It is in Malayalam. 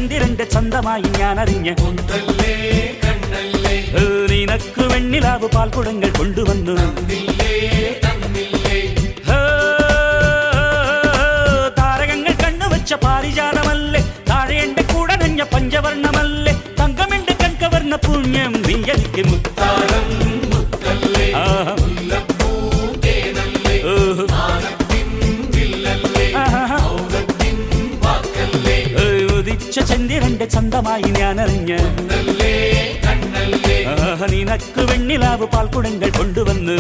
ചന്ദ്രന്റെ ചന്തമായി ഞാൻ അറിഞ്ഞ് നിനക്ക് വെണ്ണിലാവ് പാൽക്കുടങ്ങൾ കൊണ്ടുവന്നു താരകങ്ങൾ കണ്ണുവച്ച പാരിജാതമല്ലേ താഴെ എന്റെ കൂടെ നഞ്ഞ പഞ്ചവർണ്ണമല്ലേ തങ്കമെന്റെ കൺകവർണ്ണ പുണ്യം നീ എനിക്ക് മുത്താരം ഉദിച്ച ചന്ദ്രന്റെ ചന്തമായി ഞാൻ അറിഞ്ഞ് നിനക്ക് വെണ്ണിലാവ് പാൽക്കുടങ്ങൾ കൊണ്ടുവന്നു